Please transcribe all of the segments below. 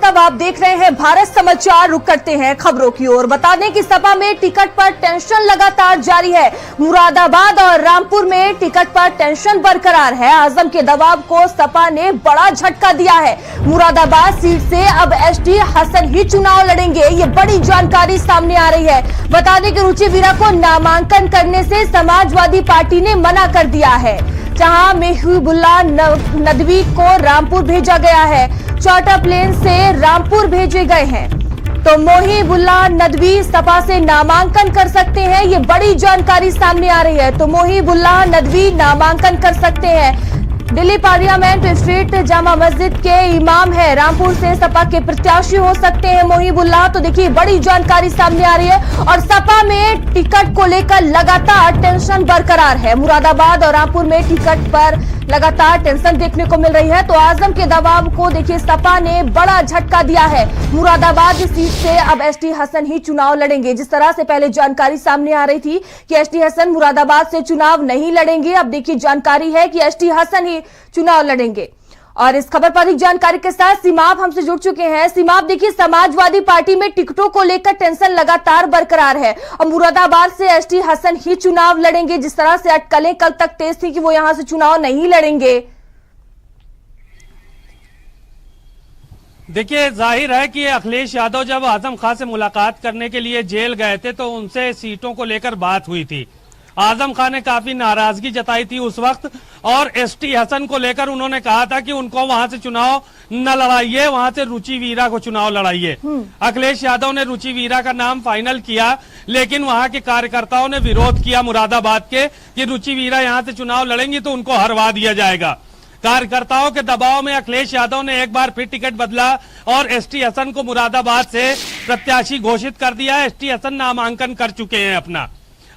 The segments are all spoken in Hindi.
नमस्कार, आप देख रहे हैं भारत समाचार। रुक करते हैं खबरों की ओर। बता दें कि सपा में टिकट पर टेंशन लगातार जारी है। मुरादाबाद और रामपुर में टिकट पर टेंशन बरकरार है। आजम के दबाव को सपा ने बड़ा झटका दिया है। मुरादाबाद सीट से अब एसटी हसन ही चुनाव लड़ेंगे, ये बड़ी जानकारी सामने आ रही है। बता दें कि रुचि वीरा को नामांकन करने से समाजवादी पार्टी ने मना कर दिया है। जहां महबूबुल्लाह नदवी को रामपुर भेजा गया है, चार्टर प्लेन से रामपुर भेजे गए हैं। तो महबूबुल्लाह नदवी सपा से नामांकन कर सकते हैं, ये बड़ी जानकारी सामने आ रही है। तो महबूबुल्लाह नदवी नामांकन कर सकते हैं। दिल्ली पार्लियामेंट स्ट्रीट जामा मस्जिद के इमाम है, रामपुर से सपा के प्रत्याशी हो सकते हैं महबूबुल्लाह। तो देखिए बड़ी जानकारी सामने आ रही है और सपा में टिकट को लेकर लगातार टेंशन बरकरार है। मुरादाबाद और रामपुर में टिकट पर लगातार टेंशन देखने को मिल रही है। तो आजम के दबाव को देखिए सपा ने बड़ा झटका दिया है। मुरादाबाद सीट से अब एसटी हसन ही चुनाव लड़ेंगे। जिस तरह से पहले जानकारी सामने आ रही थी कि एसटी हसन मुरादाबाद से चुनाव नहीं लड़ेंगे, अब देखिए जानकारी है कि एसटी हसन ही चुनाव लड़ेंगे। और इस खबर पर अधिक जानकारी के साथ सीमाब हमसे जुड़ चुके हैं। सीमाब, देखिए समाजवादी पार्टी में टिकटों को लेकर टेंशन लगातार बरकरार है और मुरादाबाद से एसटी हसन ही चुनाव लड़ेंगे। जिस तरह से अटकलें कल तक तेज थी कि वो यहां से चुनाव नहीं लड़ेंगे। देखिए जाहिर है कि अखिलेश यादव जब आजम खान से मुलाकात करने के लिए जेल गए थे तो उनसे सीटों को लेकर बात हुई थी। आजम खान ने काफी नाराजगी जताई थी उस वक्त और एसटी हसन को लेकर उन्होंने कहा था कि उनको वहां से चुनाव न लड़ाइए, वहां से रुचि वीरा को चुनाव लड़ाइए। अखिलेश यादव ने रुचि वीरा का नाम फाइनल किया, लेकिन वहां के कार्यकर्ताओं ने विरोध किया मुरादाबाद के कि रुचि वीरा यहां से चुनाव लड़ेंगी तो उनको हरवा दिया जाएगा। कार्यकर्ताओं के दबाव में अखिलेश यादव ने एक बार फिर टिकट बदला और एसटी हसन को मुरादाबाद से प्रत्याशी घोषित कर दिया। एसटी हसन नामांकन कर चुके हैं अपना।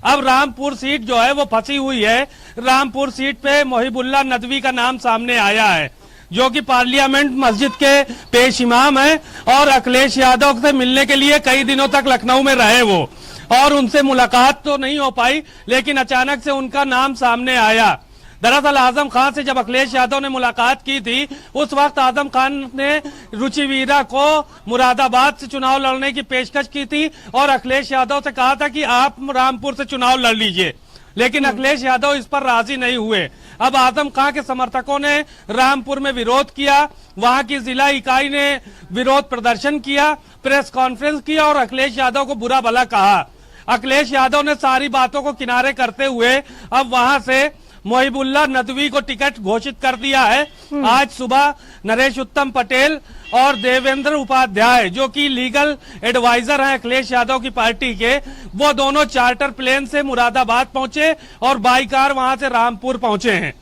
अब रामपुर सीट जो है वो फंसी हुई है। रामपुर सीट पे महबूबुल्लाह नदवी का नाम सामने आया है, जो कि पार्लियामेंट मस्जिद के पेश इमाम है और अखिलेश यादव से मिलने के लिए कई दिनों तक लखनऊ में रहे वो, और उनसे मुलाकात तो नहीं हो पाई, लेकिन अचानक से उनका नाम सामने आया। दरअसल आजम खान से जब अखिलेश यादव ने मुलाकात की थी उस वक्त आजम खान ने रुचि वीरा को मुरादाबाद से चुनाव लड़ने की पेशकश की थी और अखिलेश यादव से कहा था कि आप रामपुर से चुनाव लड़ लीजिए, लेकिन अखिलेश यादव इस पर राजी नहीं हुए। अब आजम खान के समर्थकों ने रामपुर में विरोध किया, वहां की जिला इकाई ने विरोध प्रदर्शन किया, प्रेस कॉन्फ्रेंस की और अखिलेश यादव को बुरा भला कहा। अखिलेश यादव ने सारी बातों को किनारे करते हुए अब वहां से महबूबुल्लाह नदवी को टिकट घोषित कर दिया है। आज सुबह नरेश उत्तम पटेल और देवेंद्र उपाध्याय, जो कि लीगल एडवाइजर हैं अखिलेश यादव की पार्टी के, वो दोनों चार्टर प्लेन से मुरादाबाद पहुंचे और बाई कार वहां से रामपुर पहुंचे हैं।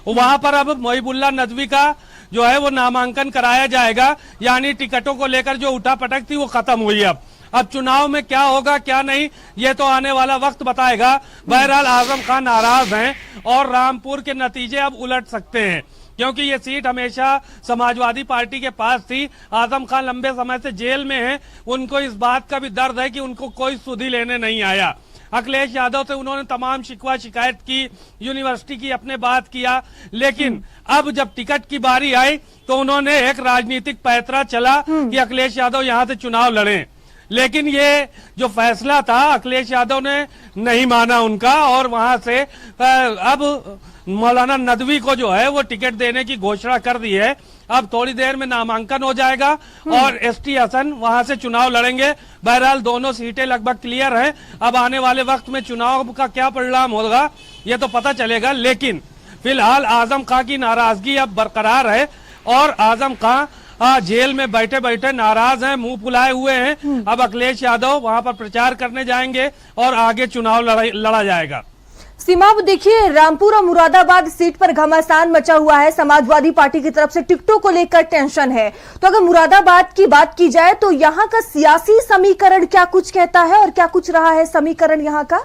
वहां पर अब महबूबुल्लाह नदवी का जो है वो नामांकन कराया जाएगा, यानी टिकटों को लेकर जो उठापटक थी वो खत्म हुई। अब चुनाव में क्या होगा क्या नहीं ये तो आने वाला वक्त बताएगा। बहरहाल आजम खान नाराज हैं और रामपुर के नतीजे अब उलट सकते हैं, क्योंकि ये सीट हमेशा समाजवादी पार्टी के पास थी। आजम खान लंबे समय से जेल में हैं, उनको इस बात का भी दर्द है कि उनको कोई सुधि लेने नहीं आया। अखिलेश यादव से उन्होंने तमाम शिकवा शिकायत की, यूनिवर्सिटी की अपने बात किया, लेकिन अब जब टिकट की बारी आई तो उन्होंने एक राजनीतिक पैंतरा चला कि अखिलेश यादव यहाँ से चुनाव लड़ें, लेकिन ये जो फैसला था अखिलेश यादव ने नहीं माना उनका और वहां से अब मौलाना नदवी को जो है वो टिकट देने की घोषणा कर दी है। अब थोड़ी देर में नामांकन हो जाएगा और एसटी हसन वहां से चुनाव लड़ेंगे। बहरहाल दोनों सीटें लगभग क्लियर हैं। अब आने वाले वक्त में चुनाव का क्या परिणाम होगा ये तो पता चलेगा, लेकिन फिलहाल आजम खान की नाराजगी अब बरकरार है और आजम खान जेल में बैठे बैठे नाराज हैं, मुंह फुलाए हुए हैं। अब अखिलेश यादव वहां पर प्रचार करने जाएंगे और आगे चुनाव लड़ा जाएगा। सीमा, देखिए रामपुर और मुरादाबाद सीट पर घमासान मचा हुआ है। समाजवादी पार्टी की तरफ से टिकटों को लेकर टेंशन है। तो अगर मुरादाबाद की बात की जाए तो यहाँ का सियासी समीकरण क्या कुछ कहता है और क्या कुछ रहा है समीकरण यहाँ का?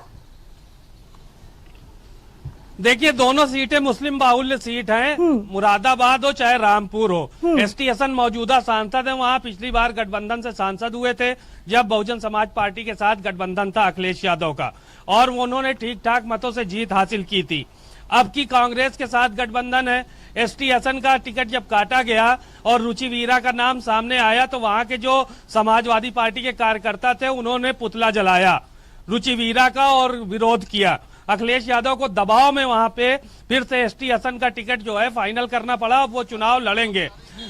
देखिए दोनों सीटें मुस्लिम बाहुल्य सीट हैं, मुरादाबाद हो चाहे रामपुर हो। एसटी हसन मौजूदा सांसद हैं, वहां पिछली बार गठबंधन से सांसद हुए थे जब बहुजन समाज पार्टी के साथ गठबंधन था अखिलेश यादव का, और उन्होंने ठीक ठाक मतों से जीत हासिल की थी। अब की कांग्रेस के साथ गठबंधन है। एसटी हसन का टिकट जब काटा गया और रुचि वीरा का नाम सामने आया तो वहां के जो समाजवादी पार्टी के कार्यकर्ता थे उन्होंने पुतला जलाया रुचि वीरा का और विरोध किया। अखिलेश यादव को दबाव में वहां पे फिर से एसटी हसन का टिकट जो है फाइनल करना पड़ा। अब वो चुनाव लड़ेंगे।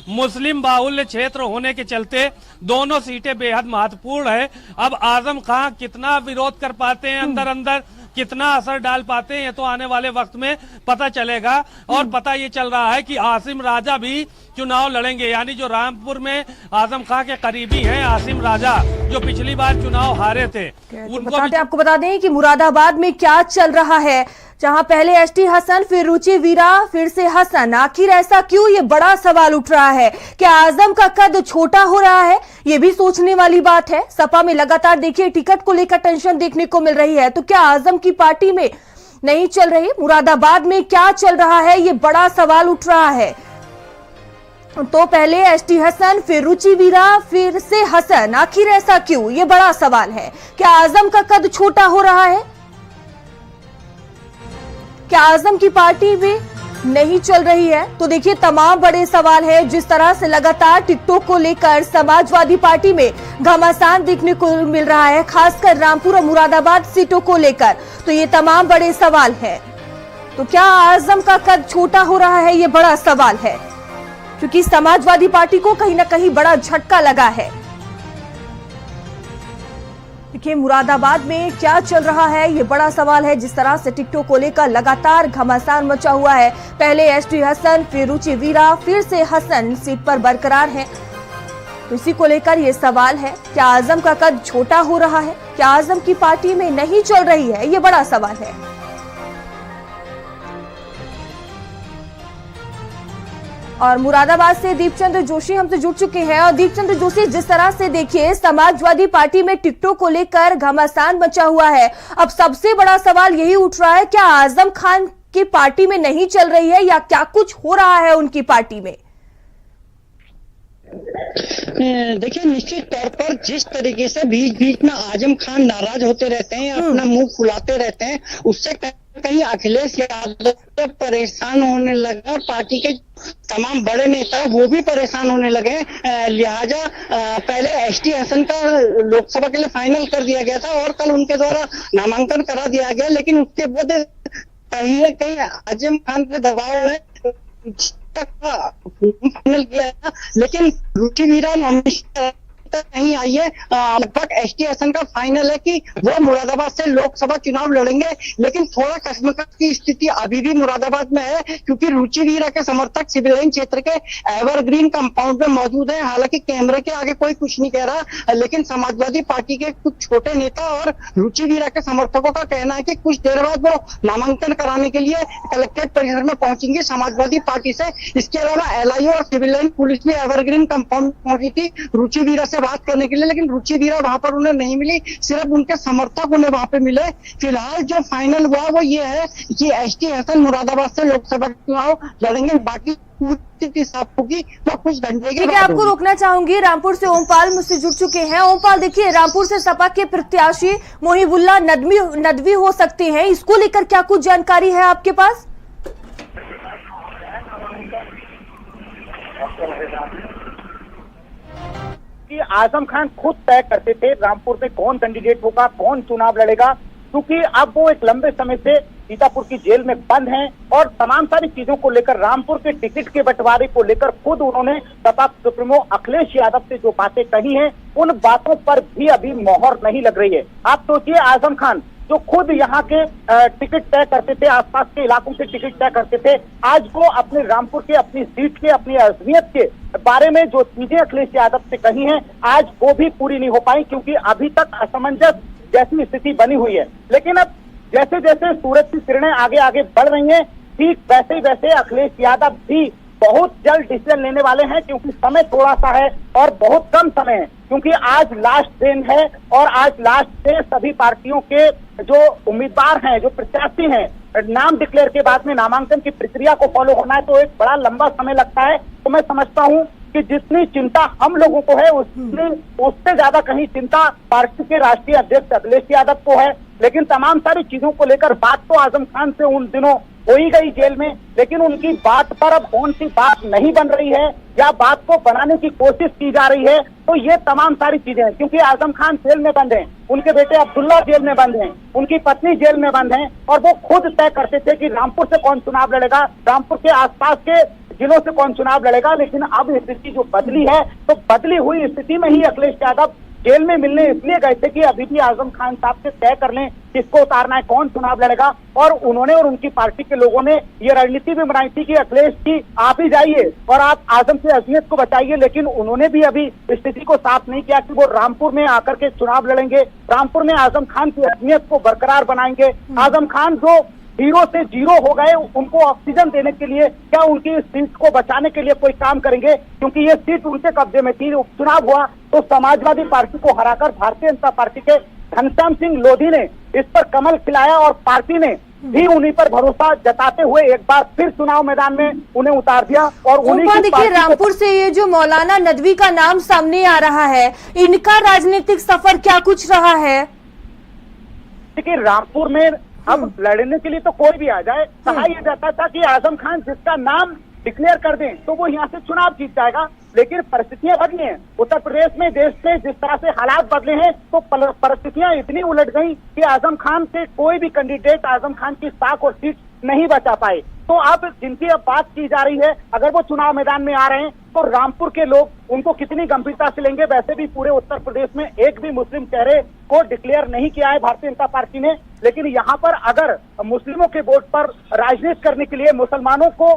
मुस्लिम बाहुल्य क्षेत्र होने के चलते दोनों सीटें बेहद महत्वपूर्ण है। अब आजम खान कितना विरोध कर पाते हैं, अंदर अंदर कितना असर डाल पाते हैं, ये तो आने वाले वक्त में पता चलेगा। और पता ये चल रहा है कि आसिम राजा भी चुनाव लड़ेंगे, यानी जो रामपुर में आजम खान के करीबी हैं आसिम राजा, जो पिछली बार चुनाव हारे थे, उनको आपको बता दें कि मुरादाबाद में क्या चल रहा है, जहां पहले एसटी हसन, फिर रुचि वीरा, फिर से हसन। आखिर ऐसा क्यों, ये बड़ा सवाल उठ रहा है। क्या आजम का कद छोटा हो रहा है, ये भी सोचने वाली बात है। सपा में लगातार देखिए टिकट को लेकर टेंशन देखने को मिल रही है, तो क्या आजम की पार्टी में नहीं चल रही, मुरादाबाद में क्या चल रहा है, ये बड़ा सवाल उठ रहा है। तो पहले एसटी हसन, फिर रुचि वीरा, फिर से हसन। आखिर ऐसा क्यों, ये बड़ा सवाल है। क्या आजम का कद छोटा हो रहा है, क्या आजम की पार्टी में नहीं चल रही है। तो देखिए तमाम बड़े सवाल है। जिस तरह से लगातार टिकटों को लेकर समाजवादी पार्टी में घमासान देखने को मिल रहा है, खासकर रामपुर और मुरादाबाद सीटों को लेकर, तो ये तमाम बड़े सवाल है। तो क्या आजम का कद छोटा हो रहा है, ये बड़ा सवाल है, क्योंकि समाजवादी पार्टी को कहीं ना कहीं बड़ा झटका लगा है। देखिए मुरादाबाद में क्या चल रहा है, ये बड़ा सवाल है। जिस तरह से टिकटों को लेकर लगातार घमासान मचा हुआ है, पहले एसटी हसन, फिर रुचि वीरा, फिर से हसन सीट पर बरकरार है। तो इसी को लेकर ये सवाल है, क्या आजम का कद छोटा हो रहा है, क्या आजम की पार्टी में नहीं चल रही है, ये बड़ा सवाल है। और मुरादाबाद से दीपचंद्र जोशी हमसे जुड़ चुके हैं। और दीपचंद्र जोशी, जिस तरह से देखिए समाजवादी पार्टी में टिकटों को लेकर घमासान मचा हुआ है, अब सबसे बड़ा सवाल यही उठ रहा है, क्या आजम खान की पार्टी में नहीं चल रही है या क्या कुछ हो रहा है उनकी पार्टी में? देखिए निश्चित तौर पर जिस तरीके से बीच बीच में आजम खान नाराज होते रहते हैं, अपना मुंह फुलाते रहते हैं, उससे कहीं अखिलेश यादव परेशान होने लगा। पार्टी के तमाम बड़े नेता वो भी परेशान होने लगे। लिहाजा पहले एसटी हसन का लोकसभा के लिए फाइनल कर दिया गया था और कल उनके द्वारा नामांकन करा दिया गया, लेकिन उसके बाद कहीं न कहीं आजम खान के दबाव में फाइनल किया था, लेकिन रुचि वीरा नहीं आई है। लगभग एसटी हसन का फाइनल है कि वो मुरादाबाद से लोकसभा चुनाव लड़ेंगे, लेकिन थोड़ा कश्मकश की स्थिति अभी भी मुरादाबाद में है, क्योंकि रुचि वीरा के समर्थक सिविल लाइन क्षेत्र के एवरग्रीन कंपाउंड में मौजूद है। हालांकि कैमरे के आगे कोई कुछ नहीं कह रहा, लेकिन समाजवादी पार्टी के कुछ छोटे नेता और रुचि वीरा के समर्थकों का कहना है कि कुछ देर बाद वो नामांकन कराने के लिए कलेक्ट्रेट परिसर में पहुंचेंगे समाजवादी पार्टी से। इसके अलावा एलआईओ और सिविल लाइन पुलिस भी एवरग्रीन कंपाउंड पहुंची थी रुचि वीरा से बात करने के लिए, लेकिन रुचि वीरा वहां पर उन्हें नहीं मिली, सिर्फ उनके समर्थक उन्हें वहां पे मिले। फिलहाल जो फाइनल हुआ वो ये है कि एसटी हसन मुरादाबाद से लोकसभा चुनाव लड़ेंगे। बाकी साफ होगी तो कुछ घंटे के बाद। आपको रोकना चाहूंगी, रामपुर से ओमपाल मुझसे जुड़ चुके हैं। ओमपाल, देखिए रामपुर से सपा के प्रत्याशी मोहिबुल्लाह नदवी हो सकते हैं, इसको लेकर क्या कुछ जानकारी है आपके पास? कि आजम खान खुद तय करते थे रामपुर में कौन कैंडिडेट होगा, कौन चुनाव लड़ेगा, क्योंकि अब वो एक लंबे समय से सीतापुर की जेल में बंद हैं और तमाम सारी चीजों को लेकर, रामपुर के टिकट के बंटवारे को लेकर खुद उन्होंने सपा सुप्रीमो अखिलेश यादव से जो बातें कही हैं, उन बातों पर भी अभी मोहर नहीं लग रही है। आप सोचिए, आजम खान जो खुद यहाँ के टिकट तय करते थे, आसपास के इलाकों के टिकट तय करते थे, आज वो अपने रामपुर के, अपनी सीट के, अपनी अहमियत के बारे में जो चीजें अखिलेश यादव से कही हैं, आज वो भी पूरी नहीं हो पाई, क्योंकि अभी तक असमंजस जैसी स्थिति बनी हुई है। लेकिन अब जैसे जैसे सूरज की किरणें आगे आगे बढ़ रही हैं, ठीक वैसे ही वैसे अखिलेश यादव भी बहुत जल्द डिसीजन लेने वाले हैं, क्योंकि समय थोड़ा सा है और बहुत कम समय है, क्योंकि आज लास्ट दिन है और आज लास्ट से सभी पार्टियों के जो उम्मीदवार हैं, जो प्रत्याशी हैं, नाम डिक्लेयर के बाद में नामांकन की प्रक्रिया को फॉलो होना है, तो एक बड़ा लंबा समय लगता है। तो मैं समझता हूं कि जितनी चिंता हम लोगों को है उससे ज्यादा कहीं चिंता पार्टी के राष्ट्रीय अध्यक्ष अखिलेश यादव को है। लेकिन तमाम सारी चीजों को लेकर बात तो आजम खान से उन दिनों हो ही गई जेल में, लेकिन उनकी बात पर अब कौन सी बात नहीं बन रही है या बात को बनाने की कोशिश की जा रही है, तो ये तमाम सारी चीजें हैं। क्योंकि आजम खान जेल में बंद हैं, उनके बेटे अब्दुल्ला जेल में बंद हैं, उनकी पत्नी जेल में बंद हैं, और वो खुद तय करते थे कि रामपुर से कौन चुनाव लड़ेगा, रामपुर के आसपास के जिलों से कौन चुनाव लड़ेगा। लेकिन अब स्थिति जो बदली है, तो बदली हुई स्थिति में ही अखिलेश यादव जेल में मिलने इसलिए गए थे कि अभी भी आजम खान साहब से तय कर लें किसको उतारना है, कौन चुनाव लड़ेगा। और उन्होंने और उनकी पार्टी के लोगों ने ये रणनीति भी बनाई थी कि अखिलेश जी आप ही जाइए और आप आजम से अजमियत को बचाइए। लेकिन उन्होंने भी अभी स्थिति को साफ नहीं किया कि वो रामपुर में आकर के चुनाव लड़ेंगे, रामपुर में आजम खान की अजमियत को बरकरार बनाएंगे। आजम खान जो हीरो से जीरो हो गए, उनको ऑक्सीजन देने के लिए क्या उनकी सीट को बचाने के लिए कोई काम करेंगे, क्योंकि ये सीट उनके कब्जे में थी। उपचुनाव हुआ तो समाजवादी पार्टी को हराकर भारतीय जनता पार्टी के घनश्याम सिंह लोधी ने इस पर कमल खिलाया और पार्टी ने भी उन्हीं पर भरोसा जताते हुए एक बार फिर चुनाव मैदान में उन्हें उतार दिया। और उन्हीं देखिए, रामपुर से ये जो मौलाना नदवी का नाम सामने आ रहा है, इनका राजनीतिक सफर क्या कुछ रहा है? देखिए, रामपुर में अब लड़ने के लिए तो कोई भी आ जाए, कहा यह जाता था कि आजम खान जिसका नाम डिक्लेयर कर दें तो वो यहाँ से चुनाव जीत जाएगा। लेकिन परिस्थितियां बदली हैं, उत्तर प्रदेश में, देश में जिस तरह से हालात बदले हैं, तो परिस्थितियां इतनी उलट गई कि आजम खान से कोई भी कैंडिडेट आजम खान की साख और सीट नहीं बचा पाए। तो अब जिनकी अब बात की जा रही है, अगर वो चुनाव मैदान में आ रहे हैं तो रामपुर के लोग उनको कितनी गंभीरता से लेंगे। वैसे भी पूरे उत्तर प्रदेश में एक भी मुस्लिम चेहरे को डिक्लेयर नहीं किया है भारतीय जनता पार्टी ने, लेकिन यहाँ पर अगर मुस्लिमों के वोट पर राजनीति करने के लिए, मुसलमानों को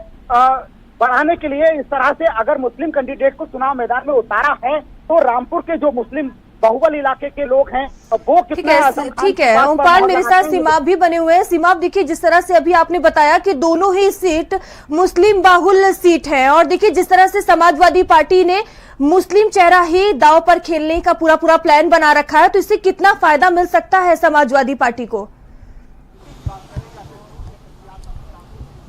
बढ़ाने के लिए इस तरह से अगर मुस्लिम कैंडिडेट को चुनाव मैदान में उतारा है, तो रामपुर के जो मुस्लिम बाहुबल इलाके के लोग हैं वो कितना ठीक है। ओमपाल मेरे साथ सीमाब भी बने हुए हैं। सीमाब, देखिए जिस तरह से अभी आपने बताया कि दोनों ही सीट मुस्लिम बाहुल सीट है, और देखिए जिस तरह से समाजवादी पार्टी ने मुस्लिम चेहरा ही दांव पर खेलने का पूरा प्लान बना रखा है, तो इससे कितना फायदा मिल सकता है समाजवादी पार्टी को?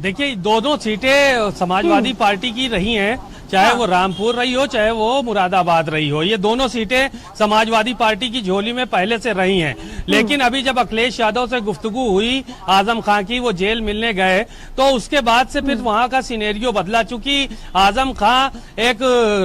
देखिए, दोनों सीटें समाजवादी पार्टी की रही हैं, चाहे वो रामपुर रही हो चाहे वो मुरादाबाद रही हो। ये दोनों सीटें समाजवादी पार्टी की झोली में पहले से रही हैं। लेकिन अभी जब अखिलेश यादव से गुफ्तगू हुई आजम खान की, वो जेल मिलने गए, तो उसके बाद से फिर वहां का सिनेरियो बदला। चूंकि आजम खान एक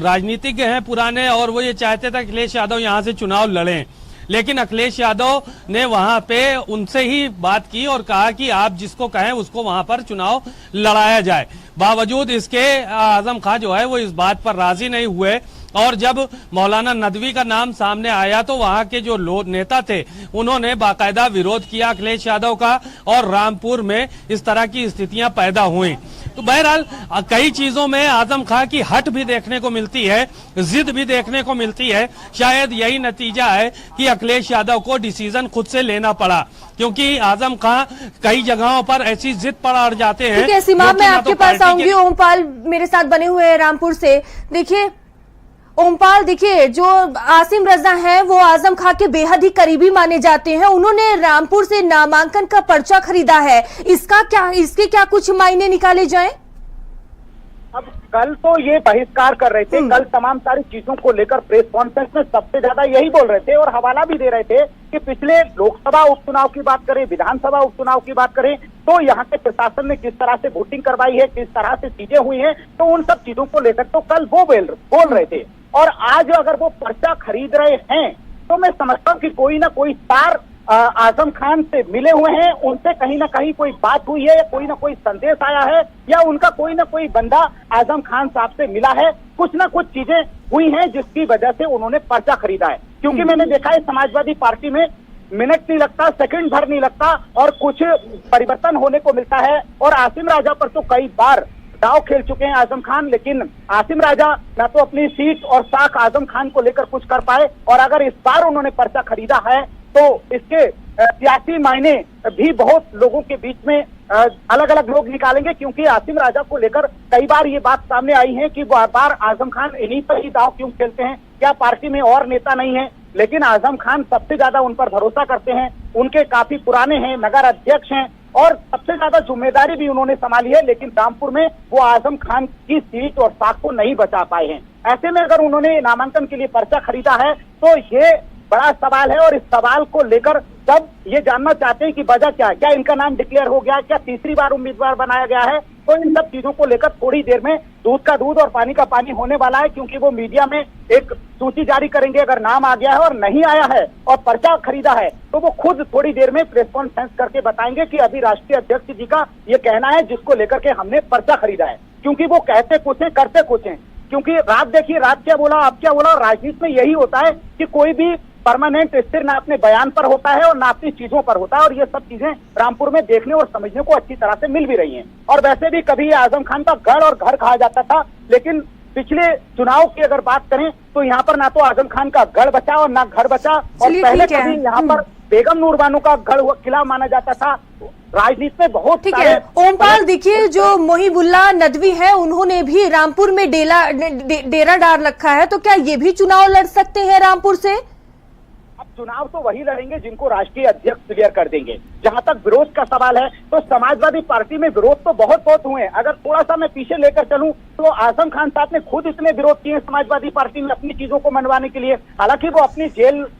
राजनीतिज्ञ हैं पुराने, और वो ये चाहते थे अखिलेश यादव यहाँ से चुनाव लड़ें, लेकिन अखिलेश यादव ने वहां पे उनसे ही बात की और कहा कि आप जिसको कहें उसको वहां पर चुनाव लड़ाया जाए। बावजूद इसके आजम खान जो है वो इस बात पर राजी नहीं हुए, और जब मौलाना नदवी का नाम सामने आया तो वहां के जो नेता थे उन्होंने बाकायदा विरोध किया अखिलेश यादव का, और रामपुर में इस तरह की स्थितियां पैदा हुई। तो बहरहाल कई चीजों में आजम खान की हट भी देखने को मिलती है, जिद भी देखने को मिलती है। शायद यही नतीजा है कि अखिलेश यादव को डिसीजन खुद से लेना पड़ा, क्योंकि आजम खान कई जगहों पर ऐसी जिद पर अड़ जाते हैं। ठीक है सीमाब, मैं आपके पास आऊंगी। ओमपाल मेरे साथ बने हुए हैं रामपुर से। देखिए ओमपाल, देखिए जो आसिम रजा हैं वो आजम खान के बेहद ही करीबी माने जाते हैं। उन्होंने रामपुर से नामांकन का पर्चा खरीदा है, इसके क्या कुछ मायने निकाले जाएं? अब कल तो ये बहिष्कार कर रहे थे, कल तमाम सारी चीजों को लेकर प्रेस कॉन्फ्रेंस में सबसे ज्यादा यही बोल रहे थे और हवाला भी दे रहे थे कि पिछले लोकसभा उपचुनाव की बात करें, विधानसभा उपचुनाव की बात करें, तो यहाँ के प्रशासन ने किस तरह से वोटिंग करवाई है, किस तरह से चीजें हुई हैं, तो उन सब चीजों को लेकर तो कल वो बोल रहे थे। और आज अगर वो पर्चा खरीद रहे हैं तो मैं समझता हूँ कि कोई ना कोई तार आजम खान से मिले हुए हैं, उनसे कहीं ना कहीं कोई बात हुई है, कोई ना कोई संदेश आया है, या उनका कोई ना कोई बंदा आजम खान साहब से मिला है, कुछ ना कुछ चीजें हुई हैं जिसकी वजह से उन्होंने पर्चा खरीदा है। क्योंकि मैंने देखा है समाजवादी पार्टी में मिनट नहीं लगता, सेकंड भर नहीं लगता और कुछ परिवर्तन होने को मिलता है। और आसिम राजा पर तो कई बार दाव खेल चुके हैं आजम खान, लेकिन आसिम राजा न तो अपनी सीट और साख आजम खान को लेकर कुछ कर पाए, और अगर इस बार उन्होंने पर्चा खरीदा है तो इसके सियासी मायने भी बहुत लोगों के बीच में अलग अलग लोग निकालेंगे। क्योंकि आसिम राजा को लेकर कई बार ये बात सामने आई है कि बार बार आजम खान इन्हीं पर ही दाव क्यों खेलते हैं, क्या पार्टी में और नेता नहीं है? लेकिन आजम खान सबसे ज्यादा उन पर भरोसा करते हैं, उनके काफी पुराने हैं, नगर अध्यक्ष हैं और सबसे ज्यादा जिम्मेदारी भी उन्होंने संभाली है, लेकिन रामपुर में वो आजम खान की सीट और साख को नहीं बचा पाए हैं। ऐसे में अगर उन्होंने नामांकन के लिए पर्चा खरीदा है तो ये बड़ा सवाल है और इस सवाल को लेकर सब ये जानना चाहते हैं कि वजह क्या है, क्या इनका नाम डिक्लेयर हो गया, क्या तीसरी बार उम्मीदवार बनाया गया है। तो इन सब चीजों को लेकर थोड़ी देर में दूध का दूध और पानी का पानी होने वाला है, क्योंकि वो मीडिया में एक सूची जारी करेंगे। अगर नाम आ गया है और नहीं आया है और पर्चा खरीदा है तो वो खुद थोड़ी देर में प्रेस कॉन्फ्रेंस करके बताएंगे कि अभी राष्ट्रीय अध्यक्ष जी का ये कहना है जिसको लेकर के हमने पर्चा खरीदा है, क्योंकि वो कहते कुछ है करते कुछ है। क्योंकि रात देखिए, रात क्या बोला अब क्या बोला, और राजनीति में यही होता है कि कोई भी परमानेंट स्थिर ना अपने बयान पर होता है और ना अपनी चीजों पर होता है, और ये सब चीजें रामपुर में देखने और समझने को अच्छी तरह से मिल भी रही हैं। और वैसे भी कभी आजम खान का गढ़ और घर कहा जाता था, लेकिन पिछले चुनाव की अगर बात करें तो यहाँ पर ना तो आजम खान का गढ़ बचा और ना घर बचा। और पहले कभी यहाँ पर बेगम नूर बानो का गढ़ किला माना जाता था। राजनीति में बहुत ठीक है ओमपाल, देखिए जो मोहिबुल्ला नदवी है उन्होंने भी रामपुर में डेरा डाल रखा है, तो क्या ये भी चुनाव लड़ सकते हैं रामपुर से? अब चुनाव तो वही लड़ेंगे जिनको राष्ट्रीय अध्यक्ष क्लियर कर देंगे। जहां तक विरोध का सवाल है तो समाजवादी पार्टी में विरोध तो बहुत हुए हैं। अगर थोड़ा सा मैं पीछे लेकर चलूं तो आजम खान साहब ने खुद इतने विरोध किए समाजवादी पार्टी में अपनी चीजों को मनवाने के लिए। हालांकि वो अपनी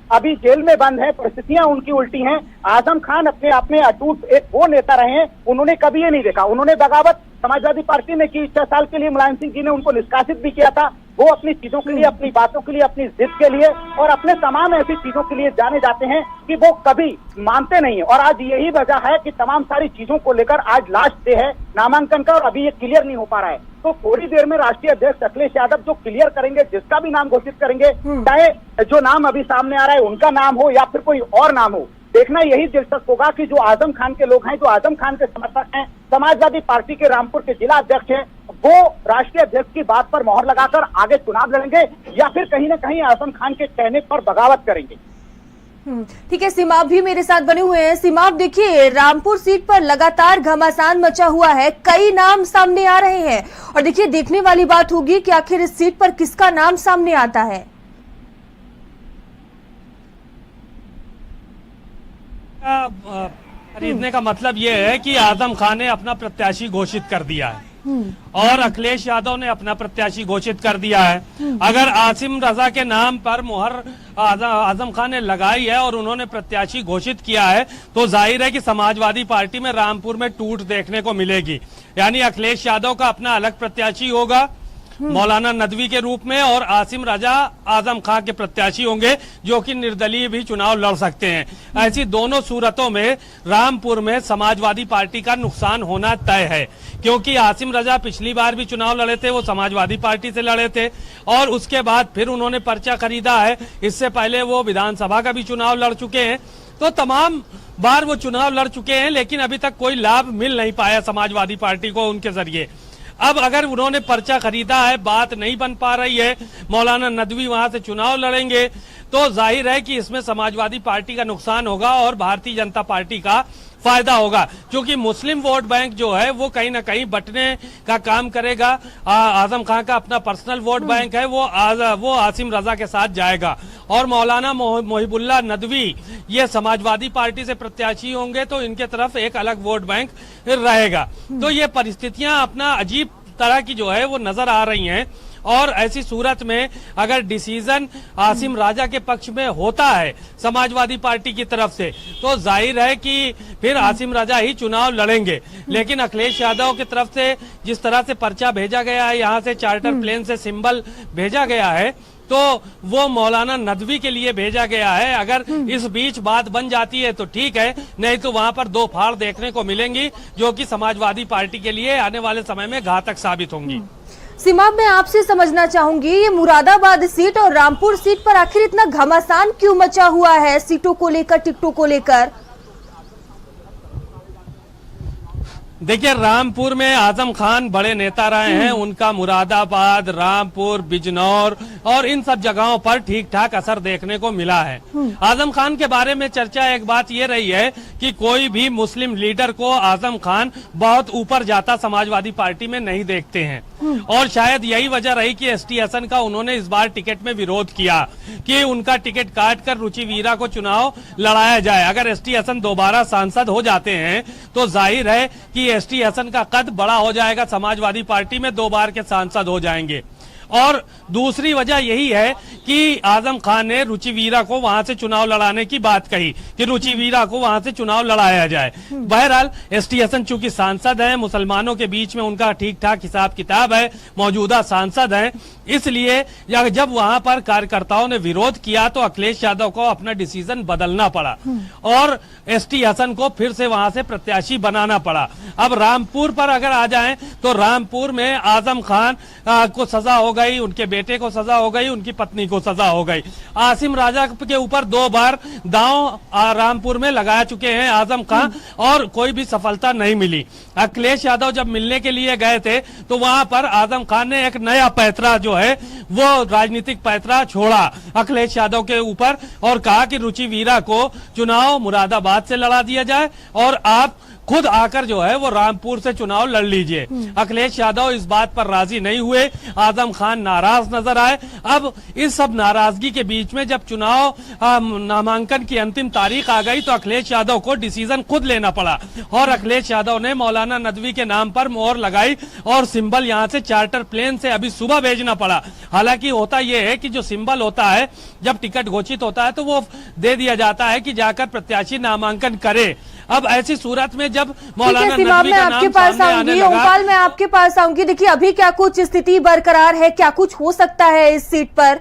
अभी जेल में बंद है, परिस्थितियां उनकी उल्टी हैं। आजम खान अपने आप में अटूट एक वो नेता रहे हैं, उन्होंने कभी ये नहीं देखा। उन्होंने बगावत समाजवादी पार्टी में की, 6 साल के लिए मुलायम सिंह जी ने उनको निष्कासित भी किया था। वो अपनी चीजों के लिए, अपनी बातों के लिए, अपनी जिद के लिए और अपने तमाम ऐसी चीजों के लिए जाने जाते हैं कि वो कभी मानते नहीं है। और आज यही वजह है कि तमाम सारी चीजों को लेकर आज लास्ट डे है नामांकन का और अभी ये क्लियर नहीं हो पा रहा है। तो थोड़ी देर में राष्ट्रीय अध्यक्ष अखिलेश यादव जो क्लियर करेंगे, जिसका भी नाम घोषित करेंगे, चाहे जो नाम अभी सामने आ रहा है उनका नाम हो या फिर कोई और नाम हो, देखना यही दिलचस्प होगा कि जो आजम खान के लोग हैं, जो आजम खान के समर्थक हैं, समाजवादी पार्टी के रामपुर के जिला अध्यक्ष हैं, वो राष्ट्रीय अध्यक्ष की बात पर मोहर लगाकर आगे चुनाव लड़ेंगे या फिर कहीं ना कहीं आजम खान के कहने पर बगावत करेंगे। ठीक है, सीमाब भी मेरे साथ बने हुए हैं। सीमाब देखिए, रामपुर सीट पर लगातार घमासान मचा हुआ है, कई नाम सामने आ रहे हैं और देखिए देखने वाली बात होगी कि आखिर इस सीट पर किसका नाम सामने आता है। खरीदने का मतलब ये है कि आजम खान ने अपना प्रत्याशी घोषित कर दिया है और अखिलेश यादव ने अपना प्रत्याशी घोषित कर दिया है। अगर आसिम रजा के नाम पर मुहर आजम खान ने लगाई है और उन्होंने प्रत्याशी घोषित किया है तो जाहिर है कि समाजवादी पार्टी में रामपुर में टूट देखने को मिलेगी। यानी अखिलेश यादव का अपना अलग प्रत्याशी होगा मौलाना नदवी के रूप में और आसिम रजा आजम खान के प्रत्याशी होंगे जो कि निर्दलीय भी चुनाव लड़ सकते हैं। ऐसी दोनों सूरतों में रामपुर में समाजवादी पार्टी का नुकसान होना तय है, क्योंकि आसिम रजा पिछली बार भी चुनाव लड़े थे, वो समाजवादी पार्टी से लड़े थे और उसके बाद फिर उन्होंने पर्चा खरीदा है। इससे पहले वो विधानसभा का भी चुनाव लड़ चुके हैं, तो तमाम बार वो चुनाव लड़ चुके हैं, लेकिन अभी तक कोई लाभ मिल नहीं पाया समाजवादी पार्टी को उनके जरिए। अब अगर उन्होंने पर्चा खरीदा है, बात नहीं बन पा रही है, मौलाना नदवी वहां से चुनाव लड़ेंगे, तो जाहिर है कि इसमें समाजवादी पार्टी का नुकसान होगा और भारतीय जनता पार्टी का फायदा होगा, क्योंकि मुस्लिम वोट बैंक जो है वो कहीं ना कहीं बंटने का काम करेगा। आजम खान का अपना पर्सनल वोट बैंक है, वो आसिम रजा के साथ जाएगा और मौलाना मोहिबुल्ला नदवी ये समाजवादी पार्टी से प्रत्याशी होंगे तो इनके तरफ एक अलग वोट बैंक रहेगा। तो ये परिस्थितियां अपना अजीब तरह की जो है वो नजर आ रही हैं और ऐसी सूरत में अगर डिसीजन आसिम राजा के पक्ष में होता है समाजवादी पार्टी की तरफ से तो जाहिर है कि फिर आसिम राजा ही चुनाव लड़ेंगे। लेकिन अखिलेश यादव की तरफ से जिस तरह से पर्चा भेजा गया है, यहाँ से चार्टर प्लेन से सिंबल भेजा गया है, तो वो मौलाना नदवी के लिए भेजा गया है। अगर इस बीच बात बन जाती है तो ठीक है, नहीं तो वहां पर दो फाड़ देखने को मिलेंगी जो कि समाजवादी पार्टी के लिए आने वाले समय में घातक साबित होंगी। सीमा, मैं आपसे समझना चाहूंगी ये मुरादाबाद सीट और रामपुर सीट पर आखिर इतना घमासान क्यों मचा हुआ है सीटों को लेकर, टिकटों को लेकर? देखिए, रामपुर में आजम खान बड़े नेता रहे हैं, उनका मुरादाबाद, रामपुर, बिजनौर और इन सब जगहों पर ठीक ठाक असर देखने को मिला है। आजम खान के बारे में चर्चा एक बात ये रही है कि कोई भी मुस्लिम लीडर को आजम खान बहुत ऊपर जाता समाजवादी पार्टी में नहीं देखते हैं और शायद यही वजह रही कि एसटी हसन का उन्होंने इस बार टिकट में विरोध किया कि उनका टिकट काट कर रुचि वीरा को चुनाव लड़ाया जाए। अगर एसटी हसन दोबारा सांसद हो जाते हैं तो जाहिर है कि एसटी हसन का कद बड़ा हो जाएगा, समाजवादी पार्टी में 2 बार के सांसद हो जाएंगे और दूसरी वजह यही है कि आजम खान ने रुचि वीरा को वहां से चुनाव लड़ाने की बात कही कि रुचि वीरा को वहां से चुनाव लड़ाया जाए। बहरहाल एसटी हसन चूंकि सांसद हैं, मुसलमानों के बीच में उनका ठीक ठाक हिसाब किताब है, मौजूदा सांसद हैं, इसलिए जब वहां पर कार्यकर्ताओं ने विरोध किया तो अखिलेश यादव को अपना डिसीजन बदलना पड़ा और एसटी हसन को फिर से वहां से प्रत्याशी बनाना पड़ा। अब रामपुर पर अगर आ जाएं तो रामपुर में आजम खान को सजा हो गई, उनके बेटे को सजा हो गई, उनकी पत्नी को सजा हो गई। आसिम राजा के ऊपर 2 बार दांव रामपुर में लगा चुके हैं आजम खान और कोई भी सफलता नहीं मिली। अखिलेश यादव जब मिलने के लिए गए थे तो वहां पर आजम खान ने एक नया पैतरा जो है वो राजनीतिक पैतरा छोड़ा अखिलेश यादव के ऊपर और कहा कि रुचि वीरा को चुनाव मुरादाबाद से लड़ा दिया जाए और आप खुद आकर जो है वो रामपुर से चुनाव लड़ लीजिए। अखिलेश यादव इस बात पर राजी नहीं हुए, आजम खान नाराज नजर आए। अब इस सब नाराजगी के बीच में जब चुनाव नामांकन की अंतिम तारीख आ गई तो अखिलेश यादव को डिसीजन खुद लेना पड़ा और अखिलेश यादव ने मौलाना नदवी के नाम पर मोहर लगाई और सिंबल यहां से चार्टर प्लेन से अभी सुबह भेजना पड़ा। हालांकि होता यह है कि जो सिंबल होता है जब टिकट घोषित होता है तो वो दे दिया जाता है कि जाकर प्रत्याशी नामांकन करे। अब ऐसी सूरत में जब मौलाना नदवी का नाम सामने आने लगा, ओंकार मैं आपके पास आऊंगी। देखिए अभी क्या कुछ स्थिति बरकरार है, क्या कुछ हो सकता है इस सीट पर?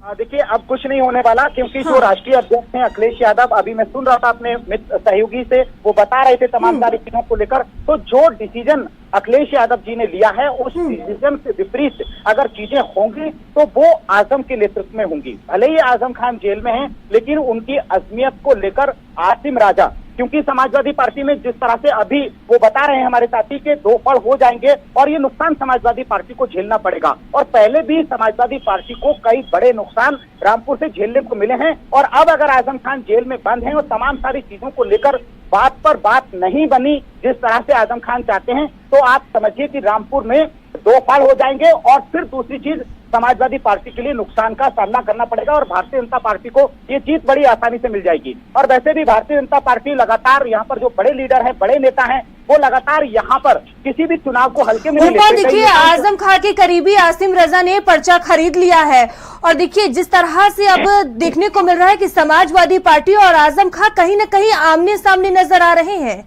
देखिए अब कुछ नहीं होने वाला क्योंकि जो राष्ट्रीय अध्यक्ष हैं अखिलेश यादव, अभी मैं सुन रहा था अपने मित्र सहयोगी से, वो बता रहे थे तमाम सारी चीजों को लेकर। तो जो डिसीजन अखिलेश यादव जी ने लिया है उस डिसीजन से विपरीत अगर चीजें होंगी तो वो आजम के नेतृत्व में होंगी। भले ही आजम खान जेल में हैं लेकिन उनकी अजमियत को लेकर आसिम राजा, क्योंकि समाजवादी पार्टी में जिस तरह से अभी वो बता रहे हैं हमारे साथी के 2 फल हो जाएंगे और ये नुकसान समाजवादी पार्टी को झेलना पड़ेगा। और पहले भी समाजवादी पार्टी को कई बड़े नुकसान रामपुर से झेलने को मिले हैं और अब अगर आजम खान जेल में बंद हैं और तमाम सारी चीजों को लेकर बात पर बात नहीं बनी जिस तरह से आजम खान चाहते हैं तो आप समझिए कि रामपुर में 2 फल हो जाएंगे और फिर दूसरी चीज समाजवादी पार्टी के लिए नुकसान का सामना करना पड़ेगा और भारतीय जनता पार्टी को ये जीत बड़ी आसानी से मिल जाएगी। और वैसे भी भारतीय जनता पार्टी लगातार यहाँ पर जो बड़े लीडर हैं, बड़े नेता हैं, वो लगातार यहाँ पर किसी भी चुनाव को हल्के में नहीं लेते। देखिए आजम खान के करीबी आसिम रजा ने पर्चा खरीद लिया है और देखिए जिस तरह से अब देखने को मिल रहा है कि समाजवादी पार्टी और आजम खान कहीं न कहीं आमने सामने नजर आ रहे हैं।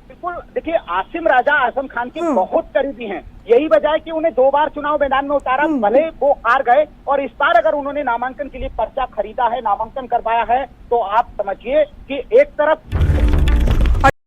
बिल्कुल, देखिए आसिम राजा आजम खान के बहुत करीबी हैं, यही वजह है कि उन्हें 2 बार चुनाव मैदान में उतारा, भले वो हार गए और इस बार अगर उन्होंने नामांकन के लिए पर्चा खरीदा है, नामांकन करवाया है तो आप समझिए कि एक तरफ